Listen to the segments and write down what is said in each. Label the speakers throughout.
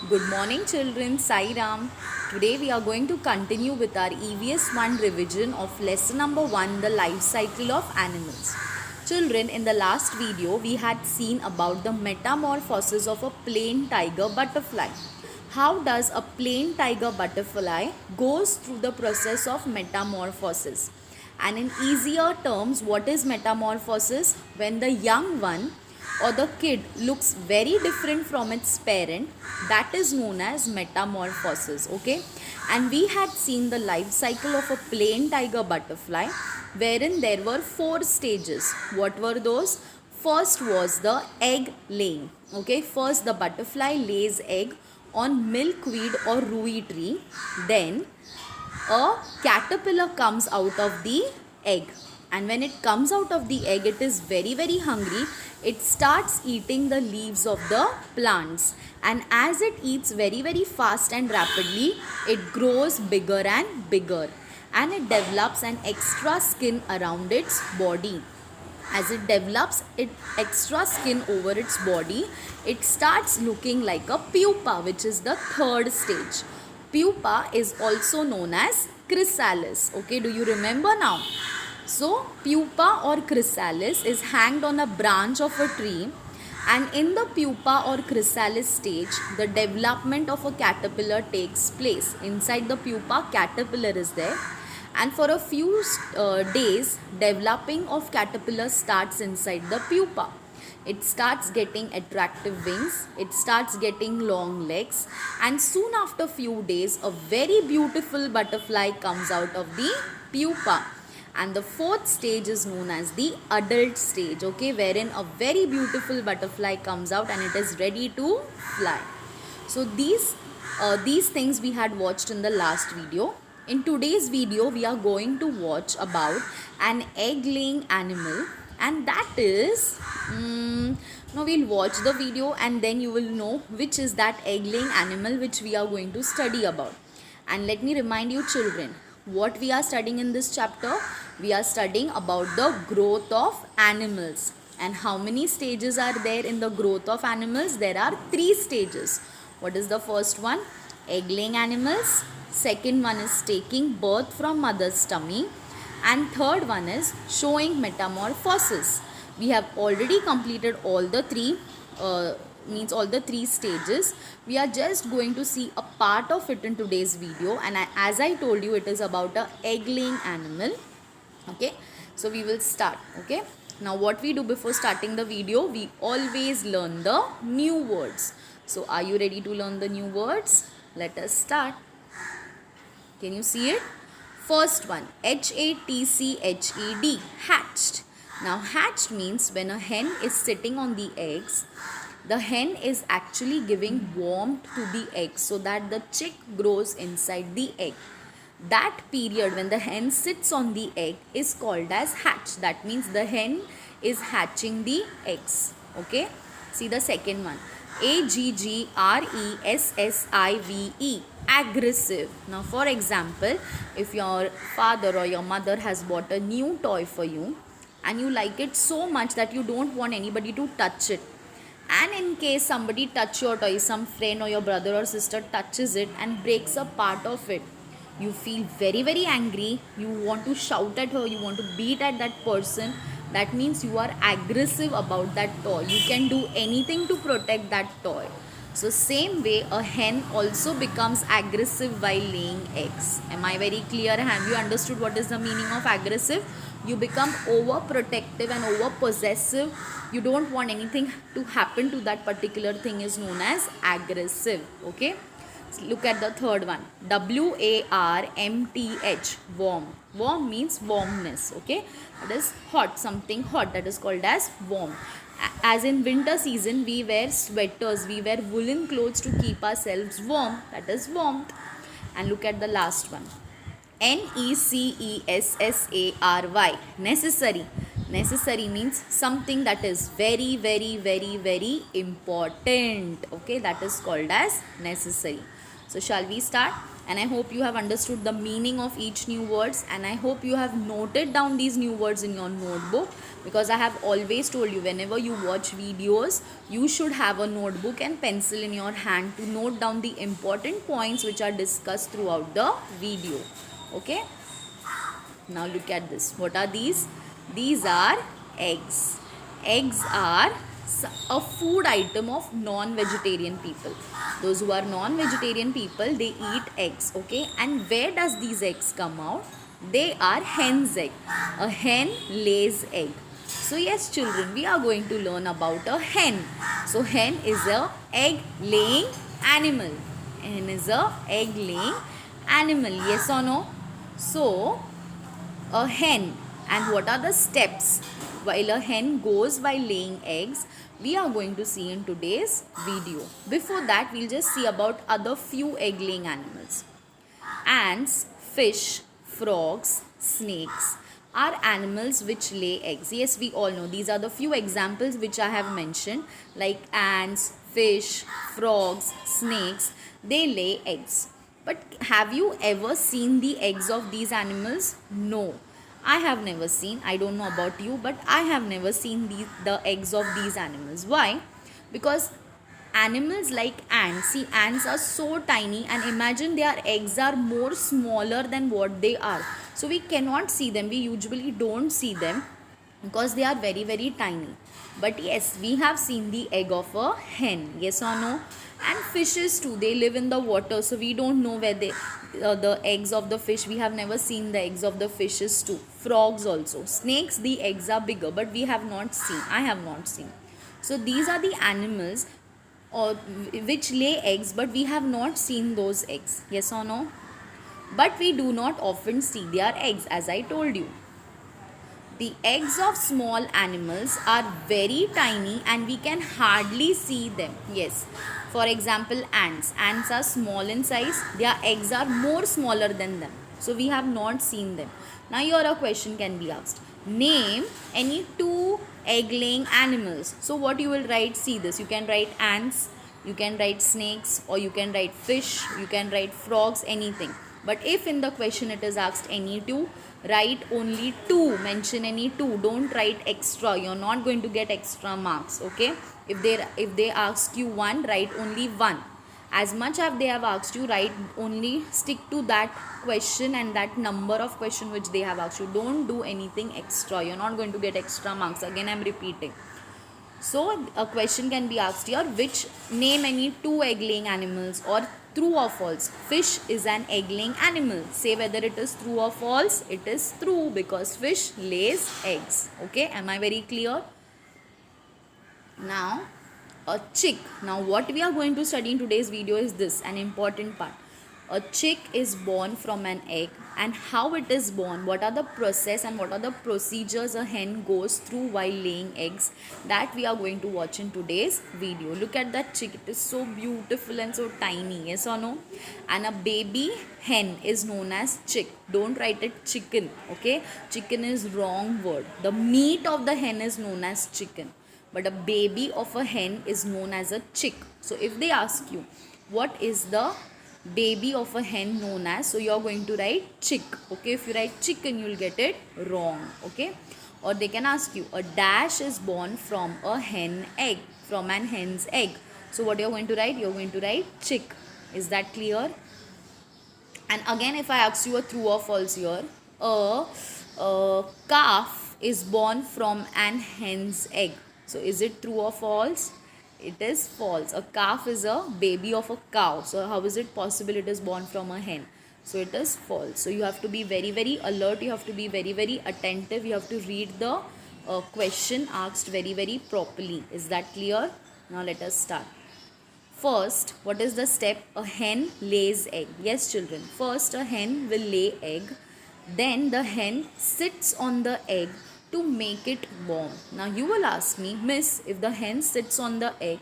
Speaker 1: Good morning, children. Sai Ram. Today we are going to continue with our EVS 1 revision of lesson number 1, the life cycle of animals. Children, in the last video we had seen about the metamorphosis of a plain tiger butterfly. How does a plain tiger butterfly goes through the process of metamorphosis? And in easier terms, what is metamorphosis? When the young one or the kid looks very different from its parent, that is known as metamorphosis. Okay, and we had seen the life cycle of a plain tiger butterfly, wherein there were 4 stages. What were those? First was the egg laying. Okay, first the butterfly lays egg on milkweed or rui tree. Then a caterpillar comes out of the egg, and when it comes out of the egg, it is very hungry. It starts eating the leaves of the plants, and as it eats very fast and rapidly, it grows bigger and bigger, and it develops an extra skin around its body. As it develops it extra skin over its body, it starts looking like a pupa, which is the third stage. Pupa is also known as chrysalis. Okay, do you remember now? So pupa or chrysalis is hanged on a branch of a tree, and in the pupa or chrysalis stage, the development of a caterpillar takes place. Inside the pupa, caterpillar is there, and for a few days, developing of caterpillar starts inside the pupa. It starts getting attractive wings, it starts getting long legs, and soon after few days, a very beautiful butterfly comes out of the pupa. And the fourth stage is known as the adult stage, okay, wherein a very beautiful butterfly comes out and it is ready to fly. So these things we had watched in the last video. In today's video, we are going to watch about an egg-laying animal, and that is, now we'll watch the video and then you will know which is that egg-laying animal which we are going to study about. And let me remind you, children, what we are studying in this chapter. We are studying about the growth of animals. And how many stages are there in the growth of animals? There are 3 stages. What is the first one? Egg-laying animals. Second one is taking birth from mother's tummy, and third one is showing metamorphosis. We have already completed all the three stages. We are just going to see a part of it in today's video, and as I told you, it is about a egg-laying animal. Okay, so we will start. Okay, now what we do before starting the video, we always learn the new words. So are you ready to learn the new words? Let us start. Can you see it? First one, HATCHED, hatched. Now hatched means when a hen is sitting on the eggs, the hen is actually giving warmth to the egg so that the chick grows inside the egg. That period when the hen sits on the egg is called as hatch. That means the hen is hatching the eggs. Okay, see the second one, AGGRESSIVE, aggressive. Now for example, if your father or your mother has bought a new toy for you and you like it so much that you don't want anybody to touch it, and in case somebody touch your toy, some friend or your brother or sister touches it and breaks a part of it, you feel very angry, you want to shout at her, you want to beat at that person. That means you are aggressive about that toy. You can do anything to protect that toy. So same way, a hen also becomes aggressive while laying eggs. Am I very clear? Have you understood what is the meaning of aggressive? You become overprotective and over possessive. You don't want anything to happen to that particular thing is known as aggressive. Okay. Look at the third one, WARMTH, warm. Warm means warmness. Okay, that is hot, something hot, that is called as warm. As in winter season, we wear sweaters, we wear woolen clothes to keep ourselves warm, that is warmth. And look at the last one, NECESSARY, necessary. Necessary means something that is very important. Okay, that is called as necessary. So shall we start? And I hope you have understood the meaning of each new words, and I hope you have noted down these new words in your notebook, because I have always told you whenever you watch videos, you should have a notebook and pencil in your hand to note down the important points which are discussed throughout the video. Okay? Now look at this. What are these? These are eggs. Eggs are a food item of non-vegetarian people. Those who are non-vegetarian people, they eat eggs. Okay? And where does these eggs come out? They are hen's egg. A hen lays egg. So yes, children, we are going to learn about a hen. So hen is a egg laying animal. Hen is a egg laying animal. Yes or no? So a hen, and what are the steps while a hen goes while laying eggs, we are going to see in today's video. Before that, we'll just see about other few egg laying animals. Ants, fish, frogs, snakes are animals which lay eggs. Yes, we all know these are the few examples which I have mentioned, like ants, fish, frogs, snakes. They lay eggs. But have you ever seen the eggs of these animals? No, I have never seen. I don't know about you, but I have never seen the eggs of these animals. Why? Because animals like ants, see, ants are so tiny, and imagine their eggs are more smaller than what they are. So we cannot see them. We usually don't see them because they are very, very tiny. But yes, we have seen the egg of a hen. Yes or no? And fishes too, they live in the water, so we don't know where the eggs of the fish, we have never seen the eggs of the fishes too. Frogs also. Snakes, the eggs are bigger, but we have not seen. I have not seen. So these are the animals which lay eggs, but we have not seen those eggs. Yes or no? But we do not often see their eggs, as I told you. The eggs of small animals are very tiny and we can hardly see them. Yes. For example, ants. Ants are small in size. Their eggs are more smaller than them. So we have not seen them. Now your question can be asked. Name any two egg-laying animals. So what you will write? See this. You can write ants, you can write snakes, or you can write fish, you can write frogs, anything. But if in the question it is asked any two, write only two. Mention any two. Don't write extra. You're not going to get extra marks. Okay? If they ask you one, write only one. As much as they have asked you, write only, stick to that question and that number of question which they have asked you. Don't do anything extra. You're not going to get extra marks. Again, I'm repeating. So a question can be asked here, which name any two egg laying animals, or true or false. Fish is an egg laying animal. Say whether it is true or false. It is true because fish lays eggs. Okay, am I very clear? Now a chick. Now what we are going to study in today's video is this, an important part. A chick is born from an egg, and how it is born, what are the process and what are the procedures a hen goes through while laying eggs, that we are going to watch in today's video. Look at that chick. It is so beautiful and so tiny. Yes or no? And a baby hen is known as chick. Don't write it chicken. Okay? Chicken is wrong word. The meat of the hen is known as chicken, but a baby of a hen is known as a chick. So if they ask you what is the baby of a hen known as, so you are going to write chick. Okay, if you write chicken, you will get it wrong. Okay, or they can ask you a dash is born from a hen egg, from an hen's egg. So what you are going to write? You are going to write chick. Is that clear? And again, if I ask you a true or false here, a calf is born from an hen's egg. So is it true or false? It is false. A calf is a baby of a cow. So how is it possible it is born from a hen? So it is false. So you have to be very, very alert. You have to be very, very attentive. You have to read the question asked very, very properly. Is that clear? Now let us start. First, what is the step? A hen lays egg. Yes, children. First, a hen will lay egg. Then the hen sits on the egg to make it warm. Now you will ask me, Miss, if the hen sits on the egg,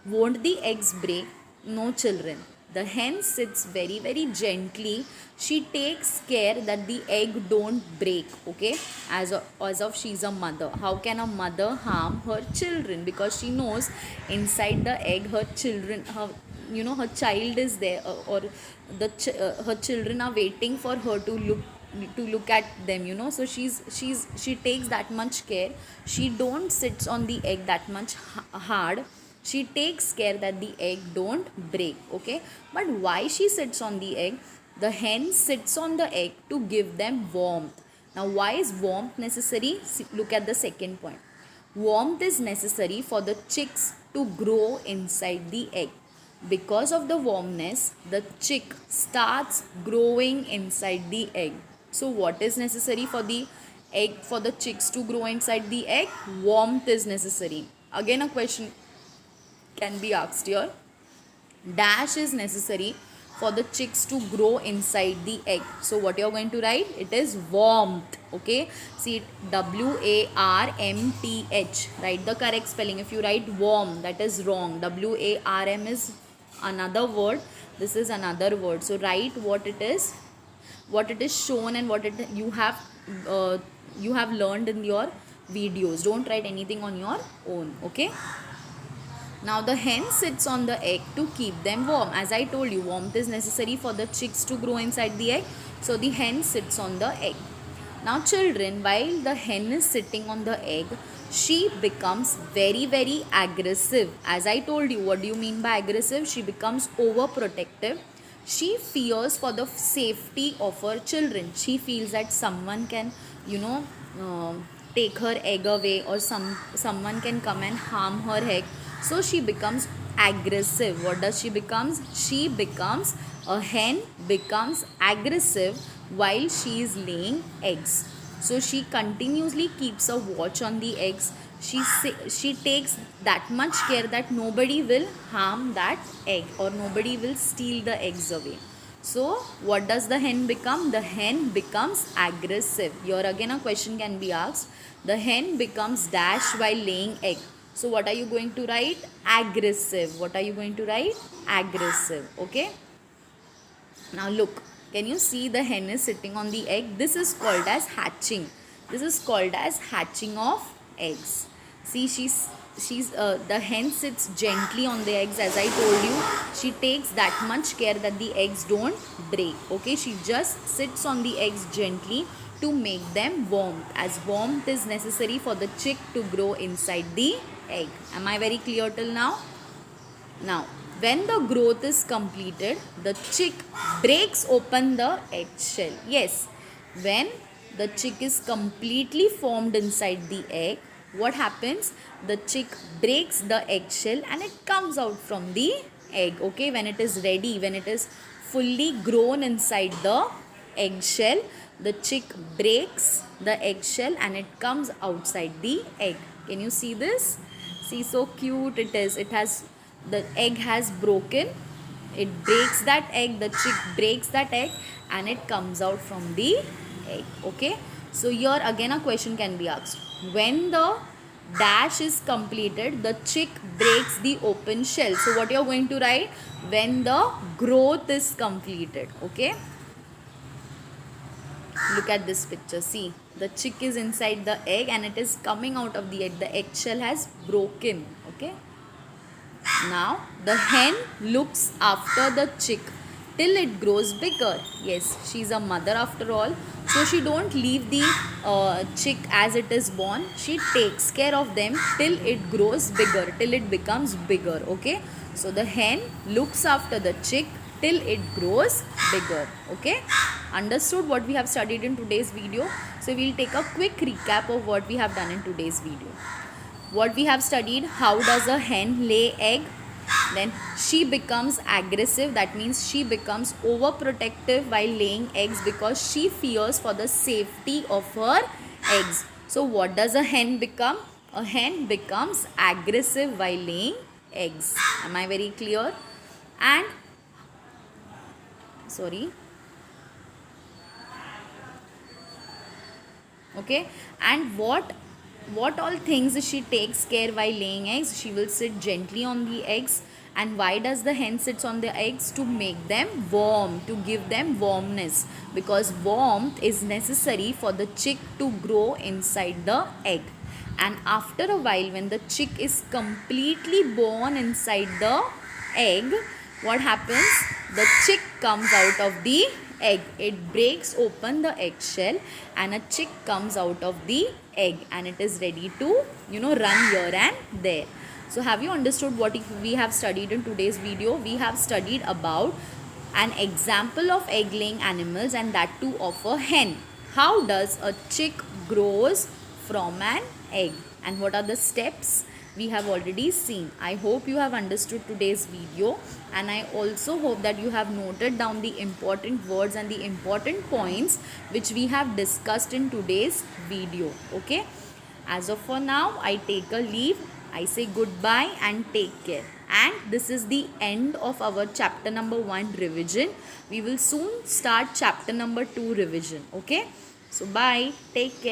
Speaker 1: won't the eggs break? No, children. The hen sits very, very gently. She takes care that the egg don't break. Okay, as of she's a mother. How can a mother harm her children? Because she knows inside the egg her her child is there, or her children are waiting for her to look at them, so she takes that much care. She don't sits on the egg that much hard. She takes care that the egg don't break. Okay, but why she sits on the egg? The hen sits on the egg to give them warmth. Now why is warmth necessary? See, look at the second point. Warmth is necessary for the chicks to grow inside the egg. Because of the warmness, the chick starts growing inside the egg. So what is necessary for the egg, for the chicks to grow inside the egg? Warmth is necessary. Again, a question can be asked here. Dash is necessary for the chicks to grow inside the egg. So what you are going to write? It is warmth. Okay, see it, WARMTH. Write the correct spelling. If you write warm, that is wrong. WARM is another word. This is another word. So write what it is shown, and what you have learned in your videos. Don't write anything on your own. Okay. Now the hen sits on the egg to keep them warm. As I told you, warmth is necessary for the chicks to grow inside the egg. So the hen sits on the egg. Now children, while the hen is sitting on the egg, she becomes very, very aggressive. As I told you, what do you mean by aggressive? She becomes overprotective. She fears for the safety of her children. She feels that someone can, take her egg away, or someone can come and harm her egg. So she becomes aggressive. What does she becomes? A hen becomes aggressive while she is laying eggs. So she continuously keeps a watch on the eggs. She takes that much care that nobody will harm that egg, or nobody will steal the eggs away. So what does the hen become? The hen becomes aggressive. Here again a question can be asked. The hen becomes dash while laying egg. So what are you going to write? Aggressive. What are you going to write? Aggressive. Okay. Now look. Can you see the hen is sitting on the egg? This is called as hatching. This is called as hatching of eggs. See, the hen sits gently on the eggs. As I told you, she takes that much care that the eggs don't break. Okay. She just sits on the eggs gently to make them warm, as warmth is necessary for the chick to grow inside the egg. Am I very clear till now? Now, when the growth is completed, the chick breaks open the eggshell. Yes, when the chick is completely formed inside the egg, what happens? The chick breaks the eggshell and it comes out from the egg. Okay, when it is ready, when it is fully grown inside the eggshell, the chick breaks the eggshell and it comes outside the egg. Can you see this? See, so cute it is. The egg has broken. It breaks that egg. The chick breaks that egg and it comes out from the egg. Okay. So here again a question can be asked. When the dash is completed, the chick breaks the open shell. So what you are going to write? When the growth is completed. Okay. Look at this picture. See, the chick is inside the egg and it is coming out of the egg. The eggshell has broken. Okay. Now, the hen looks after the chick till it grows bigger. Yes, she is a mother after all. So, she don't leave the chick as it is born. She takes care of them till it grows bigger, till it becomes bigger. Okay. So, the hen looks after the chick till it grows bigger. Okay. Understood what we have studied in today's video? So, we will take a quick recap of what we have done in today's video. What we have studied: how does a hen lay egg? Then she becomes aggressive. That means she becomes overprotective while laying eggs because she fears for the safety of her eggs. So what does a hen become? A hen becomes aggressive while laying eggs. Am I very clear? And okay, and what all things she takes care while laying eggs? She will sit gently on the eggs. And why does the hen sits on the eggs? To make them warm, to give them warmness, because warmth is necessary for the chick to grow inside the egg. And after a while, when the chick is completely born inside the egg, what happens? The chick comes out of the egg. It breaks open the eggshell and a chick comes out of the egg and it is ready to, run here and there. So have you understood what we have studied in today's video? We have studied about an example of egg laying animals, and that too of a hen. How does a chick grows from an egg and what are the steps we have already seen. I hope you have understood today's video, and I also hope that you have noted down the important words and the important points which we have discussed in today's video. Okay, as of for now, I take a leave. I say goodbye and take care. And this is the end of our chapter number 1 revision. We will soon start chapter number 2 revision. Okay, so bye, take care.